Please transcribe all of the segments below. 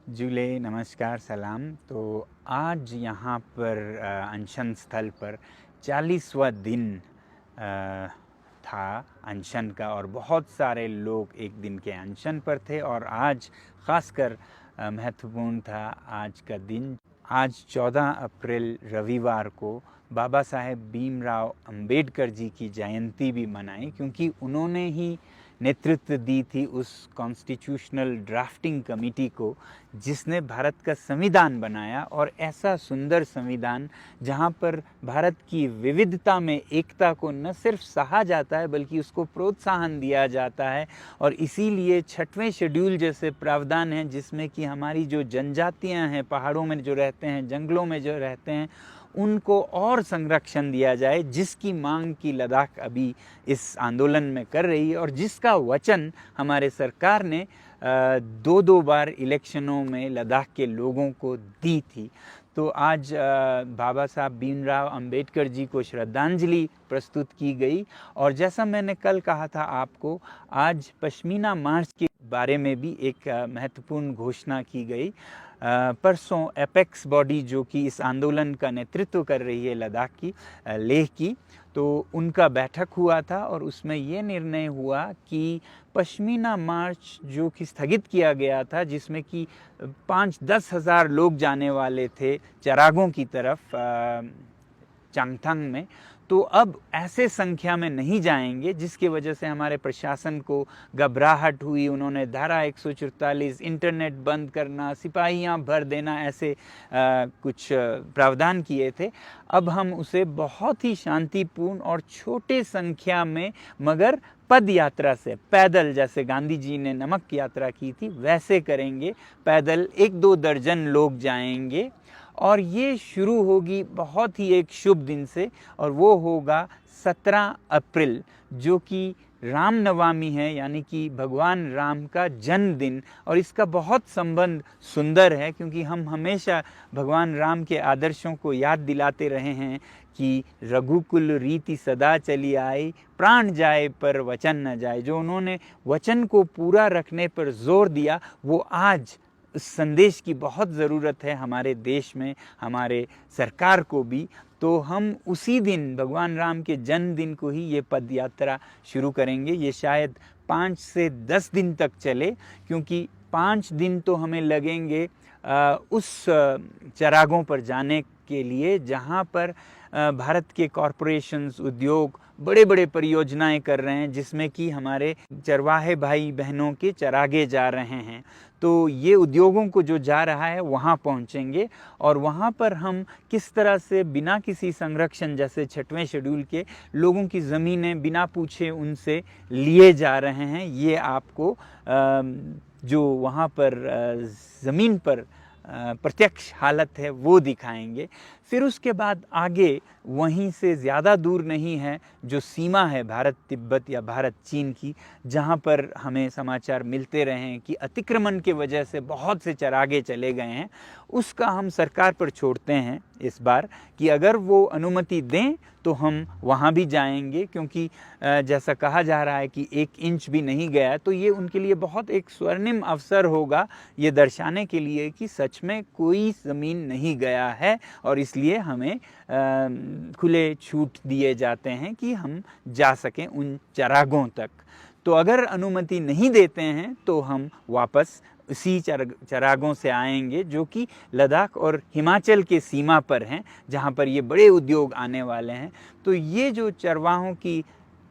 जुले नमस्कार सलाम। तो आज यहाँ पर अनशन स्थल पर 40वां दिन था अनशन का और बहुत सारे लोग एक दिन के अनशन पर थे और आज ख़ासकर महत्वपूर्ण था आज का दिन। आज 14 अप्रैल रविवार को बाबा साहेब भीमराव अंबेडकर जी की जयंती भी मनाई, क्योंकि उन्होंने ही नेतृत्व दी थी उस कॉन्स्टिट्यूशनल ड्राफ्टिंग कमेटी को जिसने भारत का संविधान बनाया। और ऐसा सुंदर संविधान जहां पर भारत की विविधता में एकता को न सिर्फ सहा जाता है बल्कि उसको प्रोत्साहन दिया जाता है। और इसीलिए 6वें शेड्यूल जैसे प्रावधान हैं जिसमें कि हमारी जो जनजातियां हैं, पहाड़ों में जो रहते हैं, जंगलों में जो रहते हैं, उनको और संरक्षण दिया जाए, जिसकी मांग की लद्दाख अभी इस आंदोलन में कर रही है और जिसका वचन हमारे सरकार ने दो बार इलेक्शनों में लद्दाख के लोगों को दी थी। तो आज बाबा साहब भीमराव अंबेडकर जी को श्रद्धांजलि प्रस्तुत की गई। और जैसा मैंने कल कहा था आपको, आज पश्मीना मार्च के बारे में भी एक महत्वपूर्ण घोषणा की गई। परसों एपेक्स बॉडी जो कि इस आंदोलन का नेतृत्व कर रही है लद्दाख की, लेह की, तो उनका बैठक हुआ था और उसमें ये निर्णय हुआ कि पश्मीना मार्च जो कि स्थगित किया गया था, जिसमें कि 5-10 हज़ार लोग जाने वाले थे चरागों की तरफ चांगथांग में, तो अब ऐसे संख्या में नहीं जाएंगे, जिसकी वजह से हमारे प्रशासन को घबराहट हुई। उन्होंने धारा 144, इंटरनेट बंद करना, सिपाहियां भर देना, ऐसे कुछ प्रावधान किए थे। अब हम उसे बहुत ही शांतिपूर्ण और छोटे संख्या में मगर पद यात्रा से, पैदल, जैसे गांधी जी ने नमक यात्रा की थी वैसे करेंगे। पैदल 1-2 दर्जन लोग जाएंगे और ये शुरू होगी बहुत ही एक शुभ दिन से, और वो होगा 17 अप्रैल जो कि रामनवमी है, यानी कि भगवान राम का जन्मदिन। और इसका बहुत संबंध सुंदर है, क्योंकि हम हमेशा भगवान राम के आदर्शों को याद दिलाते रहे हैं कि रघुकुल रीति सदा चली आई, प्राण जाए पर वचन न जाए। जो उन्होंने वचन को पूरा रखने पर जोर दिया, वो आज उस संदेश की बहुत ज़रूरत है हमारे देश में, हमारे सरकार को भी। तो हम उसी दिन भगवान राम के जन्मदिन को ही ये पद यात्रा शुरू करेंगे। ये शायद 5 से 10 दिन तक चले, क्योंकि 5 दिन तो हमें लगेंगे उस चरागों पर जाने के लिए जहाँ पर भारत के कॉरपोरेशंस, उद्योग बड़े बड़े परियोजनाएं कर रहे हैं, जिसमें कि हमारे चरवाहे भाई बहनों के चरागे जा रहे हैं। तो ये उद्योगों को जो जा रहा है वहाँ पहुँचेंगे और वहाँ पर हम किस तरह से बिना किसी संरक्षण, जैसे 6वें शेड्यूल के लोगों की ज़मीनें बिना पूछे उनसे लिए जा रहे हैं, ये आपको जो वहाँ पर ज़मीन पर प्रत्यक्ष हालत है वो दिखाएंगे। फिर उसके बाद आगे वहीं से ज़्यादा दूर नहीं है जो सीमा है भारत तिब्बत या भारत चीन की, जहाँ पर हमें समाचार मिलते रहे हैं कि अतिक्रमण के वजह से बहुत से चरागे चले गए हैं। उसका हम सरकार पर छोड़ते हैं इस बार कि अगर वो अनुमति दें तो हम वहाँ भी जाएंगे, क्योंकि जैसा कहा जा रहा है कि 1 इंच भी नहीं गया, तो ये उनके लिए बहुत एक स्वर्णिम अवसर होगा, ये दर्शाने के लिए कि सच में कोई ज़मीन नहीं गया है और इसलिए हमें खुले छूट दिए जाते हैं कि हम जा सकें उन चरागों तक। तो अगर अनुमति नहीं देते हैं तो हम वापस उसी चरागों से आएंगे जो कि लद्दाख और हिमाचल के सीमा पर हैं, जहाँ पर ये बड़े उद्योग आने वाले हैं। तो ये जो चरवाहों की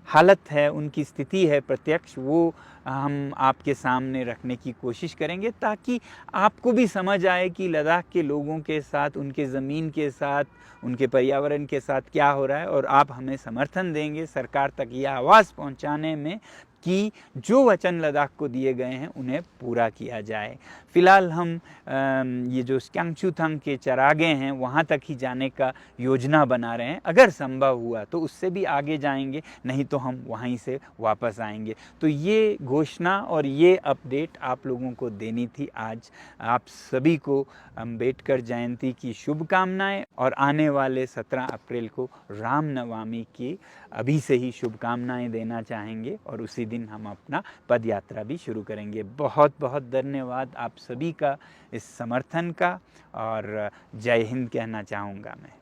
हालत है, उनकी स्थिति है प्रत्यक्ष, वो हम आपके सामने रखने की कोशिश करेंगे, ताकि आपको भी समझ आए कि लद्दाख के लोगों के साथ, उनके ज़मीन के साथ, उनके पर्यावरण के साथ क्या हो रहा है। और आप हमें समर्थन देंगे सरकार तक यह आवाज़ पहुंचाने में कि जो वचन लद्दाख को दिए गए हैं उन्हें पूरा किया जाए। फ़िलहाल हम ये जो स्क्यांगचुथांग के चरागे हैं वहाँ तक ही जाने का योजना बना रहे हैं। अगर संभव हुआ तो उससे भी आगे जाएंगे, नहीं तो हम वहीं से वापस आएंगे। तो ये घोषणा और ये अपडेट आप लोगों को देनी थी आज। आप सभी को अंबेडकर जयंती की शुभकामनाएं और आने वाले 17 अप्रैल को रामनवमी की अभी से ही शुभकामनाएं देना चाहेंगे। और उसी दिन दिन हम अपना पद यात्रा भी शुरू करेंगे। बहुत बहुत धन्यवाद आप सभी का इस समर्थन का, और जय हिंद कहना चाहूँगा मैं।